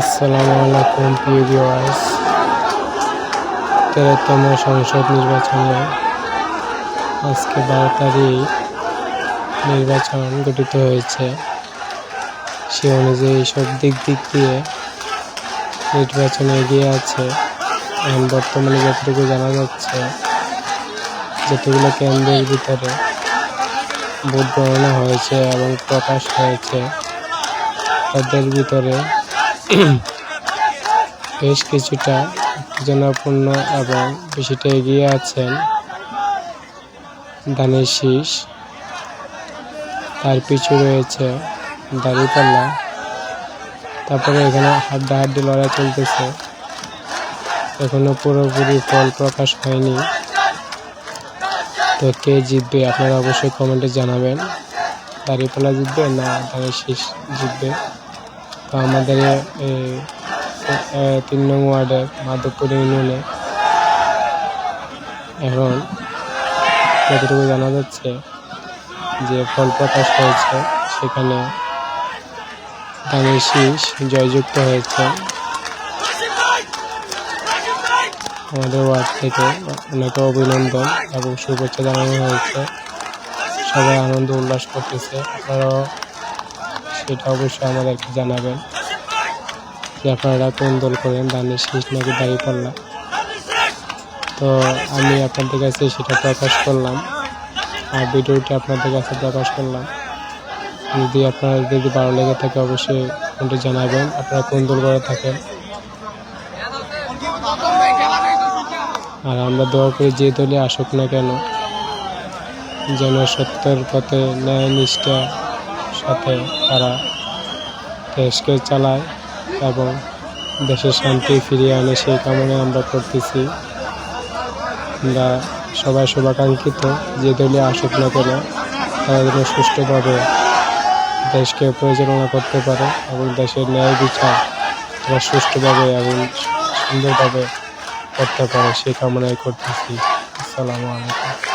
আসসালামু আলাইকুম প্রিয় ভিউয়ার্স। 13তম সংসদ নির্বাচনে আজকে 12 তারিখ নির্বাচন গঠিত হয়েছে। সে অনুযায়ী সব দিক দিয়ে নির্বাচনে এগিয়ে আছে। এখন বর্তমানে যতটুকু জানা যাচ্ছে, যতগুলো কেন্দ্রের ভিতরে ভোট গণনা হয়েছে এবং প্রকাশ হয়েছে, তাদের ভিতরে বেশ কিছুটা উত্তেজনাপূর্ণ এবং বেশিটা এগিয়ে আছেন ধানের শীষ। তার পিছু রয়েছে দাঁড়িপাল্লা। তারপরে এখানে হাড্ডাহাড্ডি লড়াই চলতেছে। এখনো পুরোপুরি ফল প্রকাশ হয়নি। তো কে জিতবে আপনারা অবশ্যই কমেন্টে জানাবেন। দাঁড়িপাল্লা জিতবে না ধানের শীষ জিতবে? তো আমাদের 3 নং ওয়ার্ডের মাধবপুর ইউনিয়নে এখন যতটুকু জানা যাচ্ছে যে ফল প্রকাশ হয়েছে, সেখানে ধানের শীষ জয়যুক্ত হয়েছে। আমাদের ওয়ার্ড থেকে অনেকে অভিনন্দন এবং শুভেচ্ছা জানানো হয়েছে। সবাই আনন্দ উল্লাস করতেছে। আপনারাও সেটা অবশ্যই আমাদেরকে জানাবেন যে আপনারা কোন দল করেন, ধানের শীষ নাকি দাঁড়িপাল্লা। তো আমি আপনাদের কাছে সেটা প্রকাশ করলাম আর ভিডিওটি আপনাদের কাছে প্রকাশ করলাম। যদি ভালো লেগে থাকে অবশ্যই কমেন্টে জানাবেন আপনারা কোন দল করে থাকেন। আর আমরা দোয়া করি যে দলই আসুক না কেন, যেন সত্যের পথে ন্যায় নিষ্ঠার সাথে তারা দেশকে চালায় এবং দেশের শান্তি ফিরিয়ে আনে, সেই কামনায় আমরা করতেছি। আমরা সবাই শুভাকাঙ্ক্ষিত যে দলই আসুক না কেন, তারা যেন সুষ্ঠুভাবে দেশকে পরিচালনা করতে পারে এবং দেশের ন্যায় বিচার তারা সুষ্ঠুভাবে এবং সুন্দরভাবে করতে পারে, সেই কামনায় করতেছি। আসসালামু আলাইকুম।